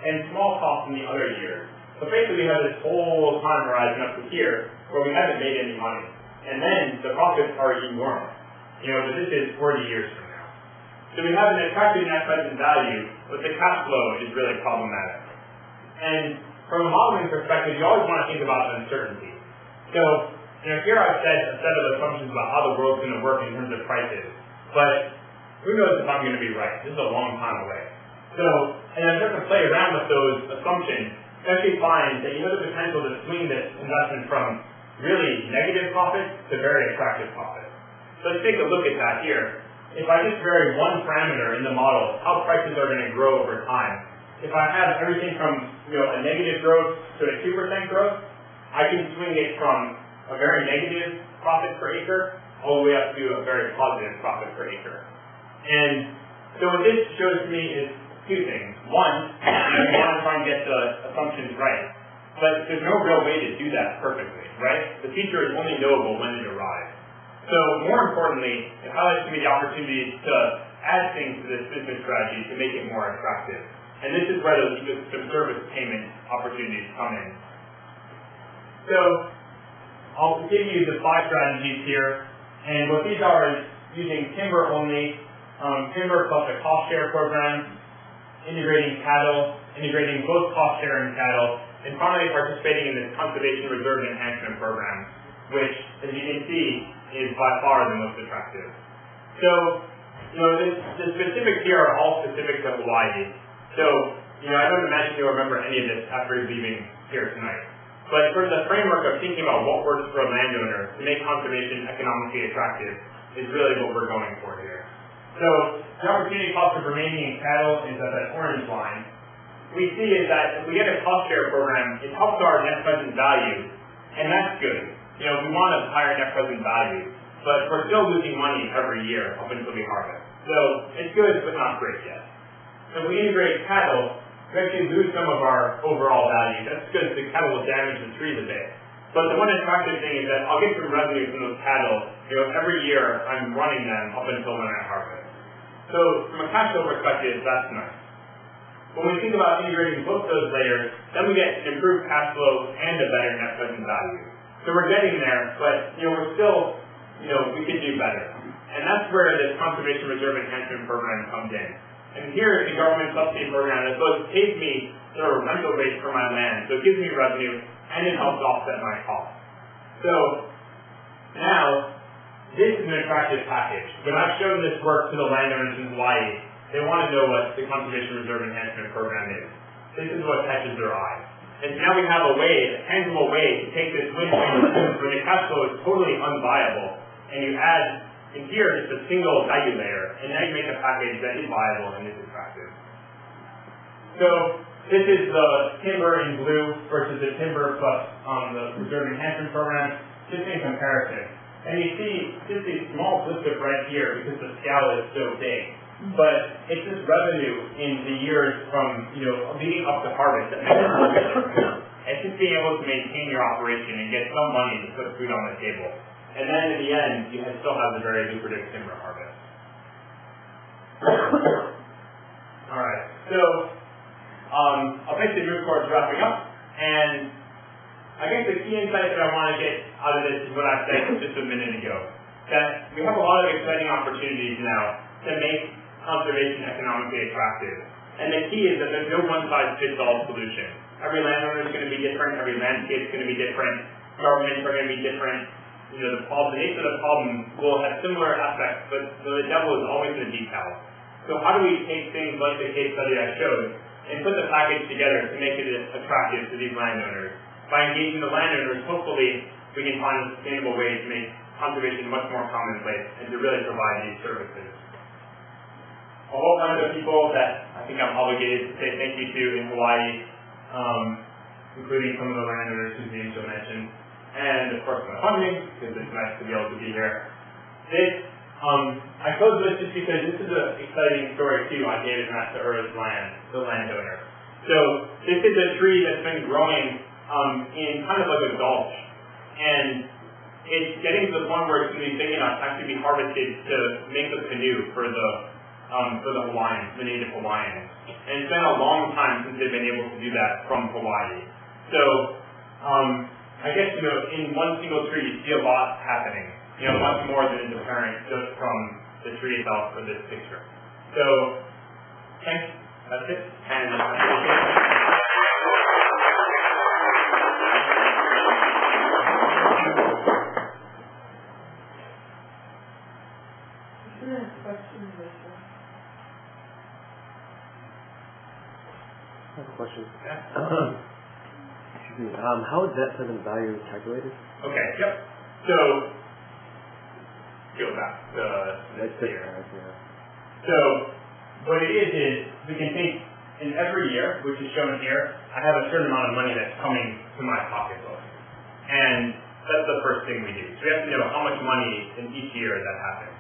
and small costs in the other years. So basically we have this whole time horizon up to here where we haven't made any money. And then the profits are enormous. But this is 40 years from now. So we have an attractive net present value, but the cash flow is really problematic. And from a modeling perspective, you always want to think about uncertainty. So, here I've said a set of assumptions about how the world's going to work in terms of prices. But who knows if I'm going to be right? This is a long time away. So, and I'm going to play around with those assumptions. Actually find that you have the potential to swing this investment from really negative profits to very attractive profits. So let's take a look at that here. If I just vary one parameter in the model, how prices are going to grow over time. If I have everything from a negative growth to a 2% growth, I can swing it from a very negative profit per acre all the way up to a very positive profit per acre. And so what this shows me is two things. One, you want to try and get the assumptions right. But there's no real way to do that perfectly, right? The feature is only knowable when it arrives. So more importantly, it highlights to me the opportunities to add things to this business strategy to make it more attractive. And this is where those service payment opportunities come in. So I'll give you the 5 strategies here. And what these are is using timber only, timber plus a cost share program, integrating cattle, integrating both cost share and cattle, and finally participating in this conservation reserve enhancement program, which, as you can see, is by far the most attractive. So, the specifics here are all specific to Hawaii. So, I don't imagine you'll remember any of this after leaving here tonight. But for the framework of thinking about what works for a landowner to make conservation economically attractive is really what we're going for here. So the opportunity cost of remaining in cattle is at that orange line. We see is that if we get a cost share program, it helps our net present value, and that's good. We want a higher net present value, but we're still losing money every year up until we harvest. So it's good, but not great yet. So if we integrate cattle, we actually lose some of our overall value. That's because the cattle will damage the trees a bit. But the one attractive thing is that I'll get some revenue from those cattle. Every year I'm running them up until when I harvest. So from a cash flow perspective, that's nice. When we think about integrating both those layers, then we get an improved cash flow and a better net present value. So we're getting there, but we're still, we could do better. And that's where this conservation reserve enhancement program comes in. And here is the government subsidy program that both pays me sort of rental rates for my land, so it gives me revenue and it helps offset my costs. So now, this is an attractive package. When I've shown this work to the landowners in Hawaii, they want to know what the Conservation Reserve Enhancement Program is. This is what catches their eye. And now we have a tangible way to take this win-win where the cash flow is totally unviable, and you add in here just a single value layer, and now you make a package that is viable and is attractive. So this is the timber in blue versus the timber plus the Reserve Enhancement Program, just in comparison. And you see just these small blips of red here because the scale is so big. But it's this revenue in the years from, leading up to harvest that makes it a difference. It's just being able to maintain your operation and get some money to put food on the table. And then in the end, you still have the very lucrative timber harvest. Alright, so I'll basically move towards wrapping up, and I guess the key insight that I want to get out of this is what I said just a minute ago, that we have a lot of exciting opportunities now to make conservation economically attractive. And the key is that there's no one-size-fits-all solution. Every landowner is going to be different, every landscape is going to be different, governments are going to be different. The nature of the problem will have similar aspects, but the devil is always in the details. So how do we take things like the case study I showed and put the package together to make it attractive to these landowners? By engaging the landowners, hopefully we can find a sustainable way to make conservation much more commonplace and to really provide these services. A whole bunch of people that I think I'm obligated to say thank you to in Hawaii, including some of the landowners whose names I mentioned, and of course my funding, because it's nice to be able to be here. I close this just because this is an exciting story too on David Matsuura's land, the landowner. So this is a tree that's been growing in kind of like a gulch, and it's getting to the point where it's going to be big enough to actually be harvested to make a canoe for the Hawaiians, the native Hawaiians. And it's been a long time since they've been able to do that from Hawaii. So I guess in one single tree you see a lot happening. Much more than is apparent just from the tree itself or this picture. So thanks. That's it. And I have a question. Excuse me. How is net present value calculated? Okay. Yep. So go back to this here. So what it is we can think in every year, which is shown here, I have a certain amount of money that's coming to my pocketbook, and that's the first thing we do. So we have to know how much money in each year that happens.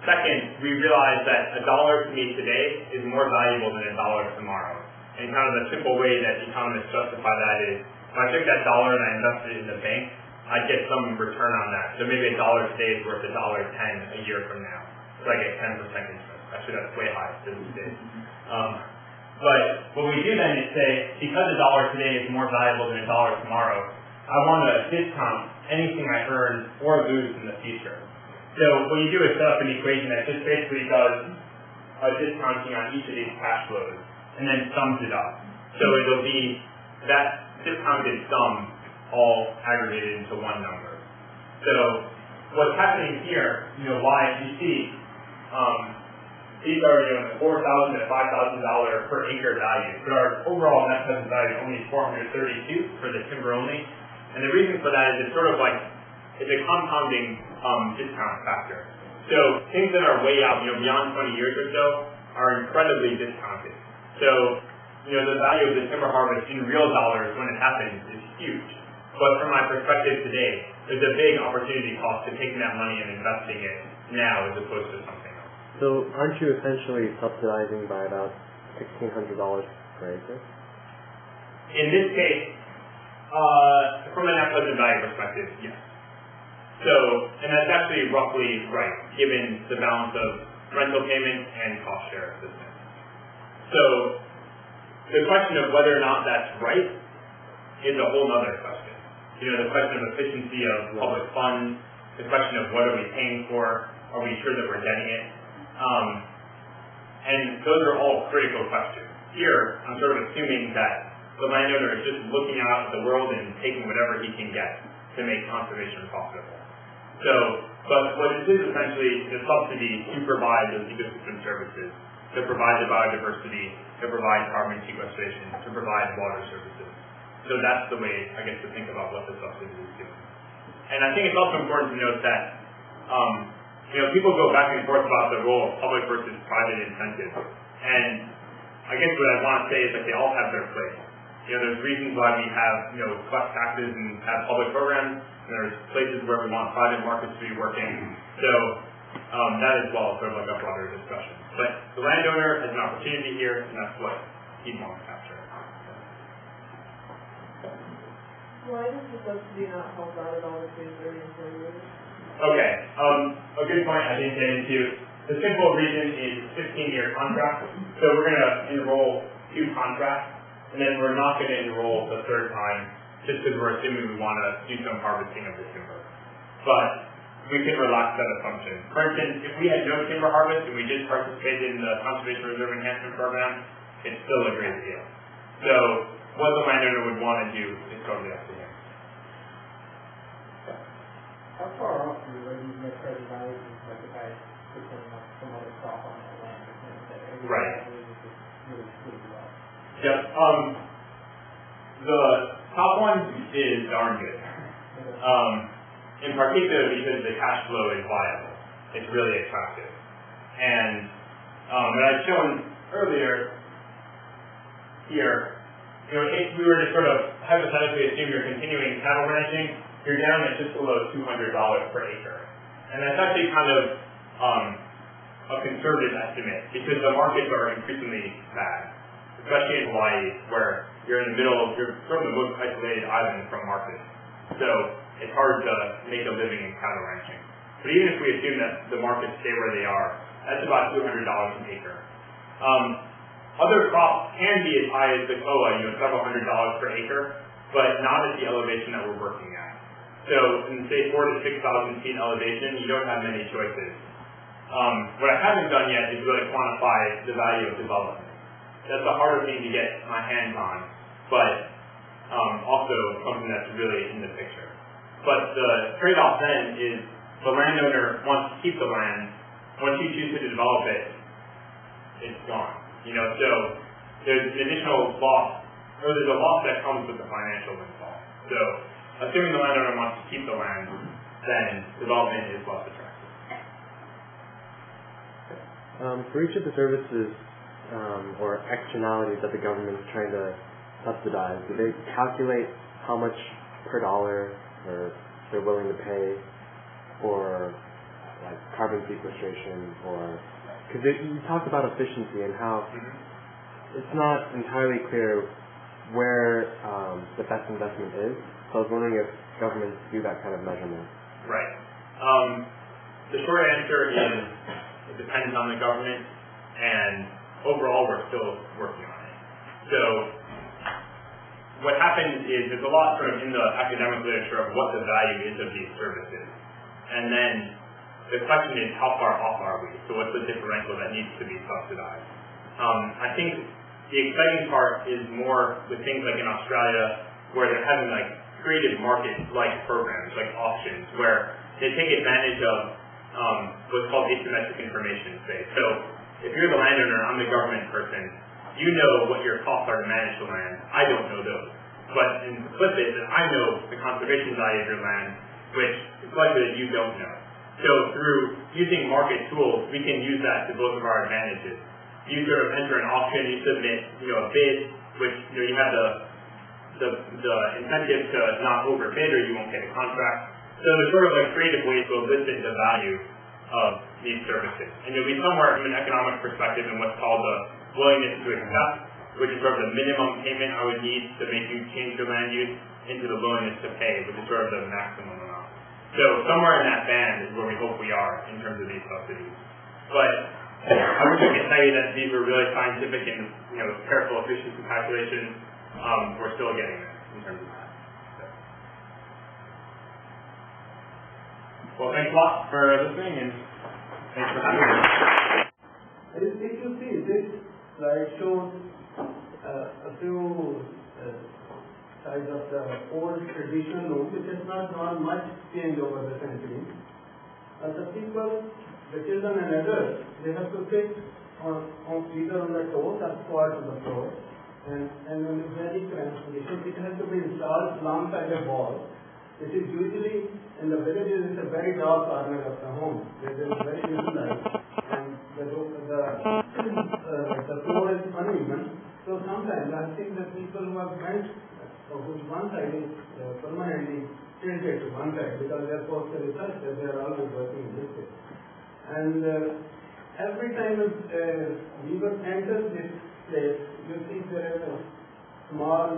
Second, we realize that $1 to me today is more valuable than $1 tomorrow. And kind of the simple way that economists justify that is, if I took that $1 and I invested it in the bank, I'd get some return on that. So maybe $1 today is worth $1.10 a year from now. So I get 10% interest. Actually, that's way high these days. But what we do then is say, because $1 today is more valuable than $1 tomorrow, I want to discount anything I earn or lose in the future. So what you do is set up an equation that just basically does a discounting on each of these cash flows and then sums it up. So it'll be that discounted sum all aggregated into one number. So what's happening here, why you see these are $4,000 to $5,000 per acre value, but our overall net present value is only $432 for the timber only. And the reason for that is it's sort of like it's a compounding discount factor. So things that are way out, beyond 20 years or so, are incredibly discounted. So the value of the timber harvest in real dollars when it happens is huge. But from my perspective today, there's a big opportunity cost to taking that money and investing it now as opposed to something else. So aren't you essentially subsidizing by about $1,600 per acre? In this case, from a net present value perspective, yes. So, and that's actually roughly right, given the balance of rental payments and cost share assistance. So, the question of whether or not that's right is a whole other question. The question of efficiency of public funds, the question of what are we paying for, are we sure that we're getting it? And those are all critical questions. Here, I'm sort of assuming that the landowner is just looking out at the world and taking whatever he can get to make conservation profitable. So, but what it is essentially is a subsidy to provide those ecosystem services, to provide the biodiversity, to provide carbon sequestration, to provide water services. So that's the way, I guess, to think about what the subsidy is doing. And I think it's also important to note that, people go back and forth about the role of public versus private incentives. And I guess what I want to say is that they all have their place. There's reasons why we have, collect taxes and have public programs, and there's places where we want private markets to be working. So that as well is sort of like a broader discussion. But the landowner has an opportunity here, and that's what he wants to capture. Why does the subsidy not help out at all between 30 and 40 years? Okay, a good point I didn't get into. The simple reason is 15-year contract. So we're going to enroll 2 contracts, and then we're not going to enroll the 3rd time just because we're assuming we want to do some harvesting of the timber. But we can relax that assumption. For instance, if we had no timber harvest and we just participated in the Conservation Reserve Enhancement Program, it's still a great deal. So what the landowner would want to do is totally up to him. How far off do you really make certain values, like if I put some other crop on the land? Right. Really well. Yep. The top one is darn good. In particular because the cash flow is viable. It's really attractive. And what I've shown earlier here, if we were to sort of hypothetically assume you're continuing cattle ranching, you're down at just below $200 per acre. And that's actually kind of a conservative estimate because the markets are increasingly bad, especially in Hawaii where you're in the middle, you're sort of the most isolated island from markets. So it's hard to make a living in cattle ranching. But even if we assume that the markets stay where they are, that's about $200 an acre. Other crops can be as high as the koa, several $100s per acre, but not at the elevation that we're working at. So in say 4,000 to 6,000 feet elevation, you don't have many choices. What I haven't done yet is really quantify the value of development. That's a harder thing to get my hands on, but also something that's really in the picture. But the trade-off then is the landowner wants to keep the land. Once you choose to develop it, it's gone. So there's an additional loss, or there's a loss that comes with the financial windfall. So assuming the landowner wants to keep the land, then development is less attractive. For each of the services or externalities that the government is trying to subsidize, do they calculate how much per dollar or they're willing to pay for like carbon sequestration, or because you talk about efficiency and how it's not entirely clear where the best investment is. So I was wondering if governments do that kind of measurement. Right. The short answer is it depends on the government, and overall we're still working on it. So what happens is there's a lot sort of in the academic literature of what the value is of these services. And then the question is how far off are we? So what's the differential that needs to be subsidized? I think the exciting part is more with things like in Australia where they're having like creative market-like programs, like auctions, where they take advantage of what's called asymmetric information space. So if you're the landowner, I'm the government person, you know what your costs are to manage the land. I don't know those. But in the flip is that I know the conservation value of your land, which is likely that you don't know. So through using market tools, we can use that to both of our advantages. You sort of enter an auction, you submit, a bid, which you have the incentive to not overbid or you won't get a contract. So there's sort of like creative ways to elicit the value of these services. And you'll be somewhere from an economic perspective in what's called the willingness to accept, which is sort of the minimum payment I would need to make you change your land use, into the willingness to pay, which is sort of the maximum amount. So somewhere in that band is where we hope we are in terms of these subsidies. But I wish I could tell you that these were really scientific and careful efficiency calculations. We're still getting there in terms of that. So. Well, thanks a lot for listening, and thanks for having me. If you see, this slide shows a few sides of the old traditional room, which has not gone much change over the centuries. The people, the children and adults, they have to sit either on the toes or squat on the floor, and in a very cramped position. It has to be installed alongside a wall. It is usually in the villages. It's a very dark corner of the home. There is very little light, and the floor is uneven. So sometimes I think that people who have bent, whose one side is permanently tilted to one side because they are posture research, they are always working in this way. And every time we will enter this place, you see there is a small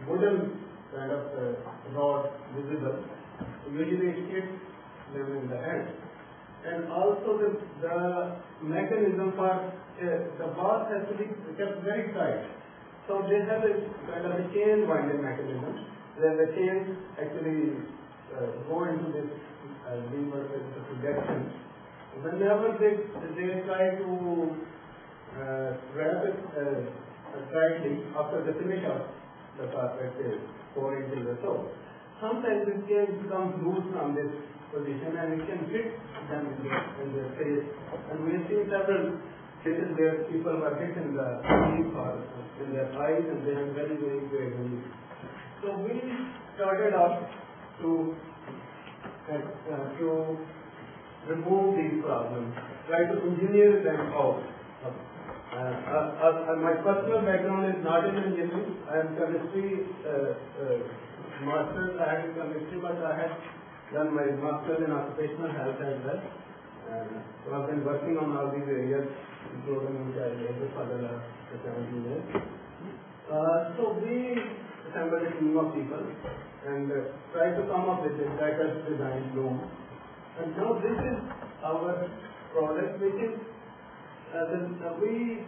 wooden kind of rod visible. Usually it hits them in the head. and also the mechanism for the bars has to be kept very tight. So they have a kind of a chain winding mechanism where the chains actually go into this lever projection. Whenever they try to wrap it tightly after the finish of the carpet is poured into the soap, sometimes it can become loose from this position and it can fit them in their face. And we have seen several cases where people were hit in the teeth or in their eyes and they have very, very great relief. So we started off to remove these problems, try to engineer them out. My personal background is not in engineering. I am chemistry master's. I had in chemistry, but I had done my master's in occupational health as well. So I've been working on all these areas, including child labor for the last 17 years. So we assembled a team of people and tried to come up with this better design loom. And now this is our product, which is we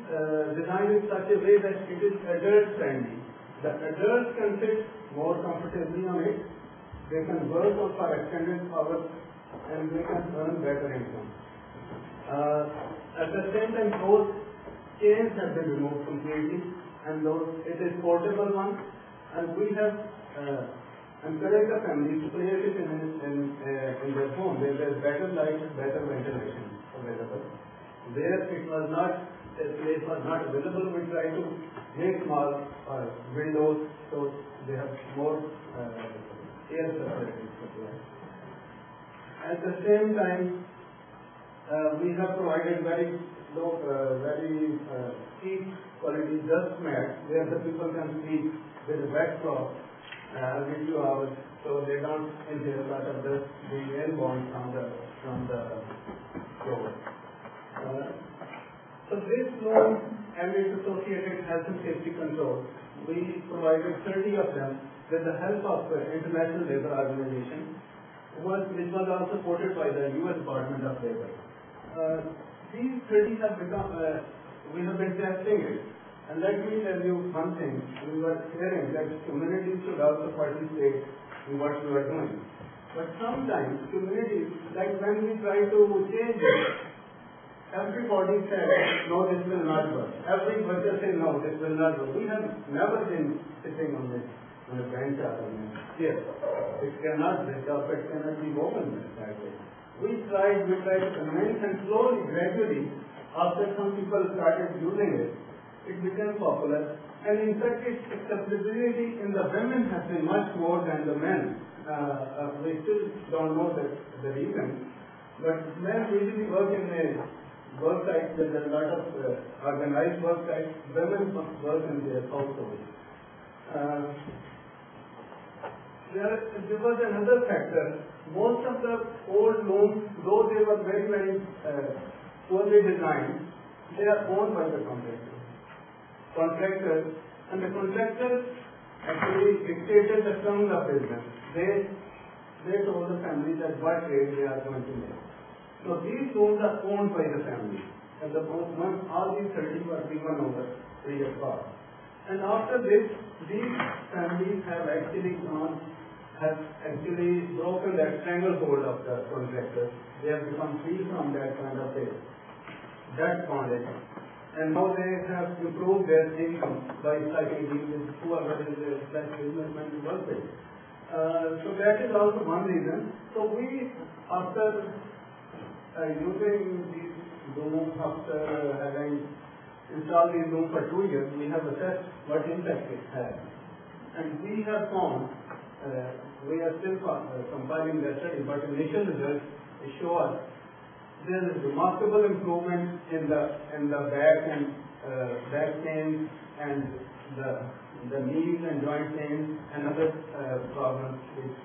designed in such a way that it is adult friendly. The adults can sit more comfortably on it. They can work on for extended hours and they can earn better income. At the same time, those chains have been removed completely, and it is portable one. And we have encouraged the families to place it in their home. There is better light and better ventilation available. Where it was not, a place was not available, we try to make small windows so they have more air circulation. At the same time, we have provided very low, very cheap quality dust mat where the people can sleep with a wet cloth every 2 hours, so they don't inhale a lot of dust being airborne from the floor. So this loan and its associated health and safety controls, we provided 30 of them with the help of the International Labour Organization, which was also supported by the US Department of Labor. These 30 have become, we have been testing it. And let me tell you one thing, we were hearing that communities should also participate in what we are doing. But sometimes communities, like when we try to change it, everybody says, no, this will not work. Every worker says, no, this will not work. We have never been sitting on a bench or on a chair. It cannot, the carpet cannot be woven that way. We tried to convince, and slowly, gradually, after some people started using it, it became popular. And in fact, its acceptability in the women has been much more than the men. We still don't know the reason. But men usually work in a work site, there's a lot of organized work sites. Women work in their households. There was another factor. Most of the old looms, though they were very, very poorly designed, they are owned by the contractors. And the contractors actually dictated the terms of business. They told the families at what rate they are going to make. So these looms are owned by the family, and all these 30 were given over free of cost. And after this, these families have actually broken that stranglehold of the contractors. They have become free from that kind of debt bondage, and now they have improved their income by striking deals with whoever is a businessman to work with. So that is also one reason. So we, after using these looms, after having installed these looms for 2 years, we have assessed what impact it has. And we have found, we are still compiling the study, but initial results show us there is remarkable improvement in the back and back pain and the knees and joint pain and other problems which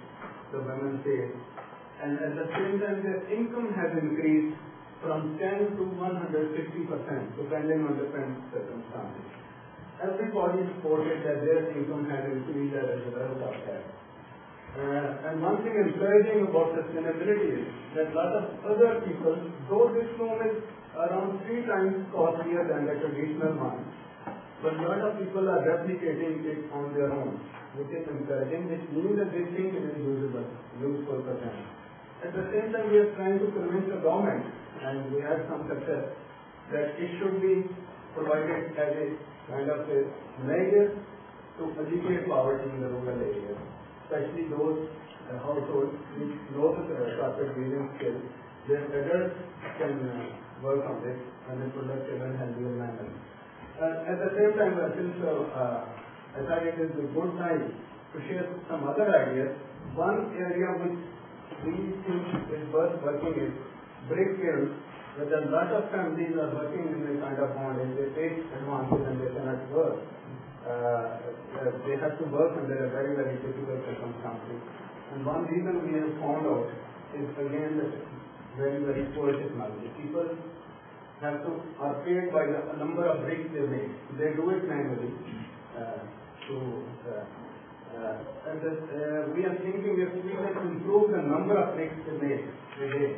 the women face. And at the same time, their income has increased from 10 to 160%, depending on different circumstances. Everybody reported that their income has increased as a result of that. And one thing encouraging about sustainability is that a lot of other people, though this loan is around 3 times costlier than the traditional one, but a lot of people are replicating it on their own, which is encouraging, which means that they think it is useful for them. At the same time, we are trying to convince the government, and we had some success, that it should be provided as a kind of a measure to alleviate poverty in the rural areas, especially those households with low corporate dealing skills. Their adults can work on this in a productive and healthier manner. At the same time, since I thought it is a good time to share some other ideas. One area which we think is worth working is brick kilns, where a lot of families are working in this kind of bondage. They take advantage and they cannot work. They have to work under a very, very difficult circumstances. And one reason we have found out is again that very, very poor technology. People are paid by the number of bricks they make. They do it manually. We are thinking if we can improve the number of bricks they make a day,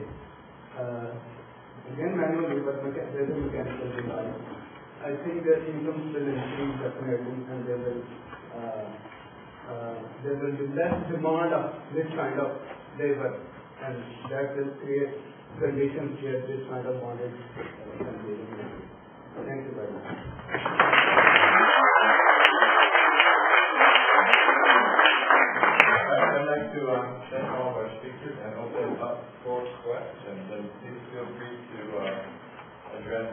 again manually, but there's a mechanical device. I think their incomes will increase definitely, and there will be less demand of this kind of labor, and that will create conditions where this kind of bondage can be eliminated. Thank you very much. I'd like to thank all of our speakers and open up for questions, and please feel free to address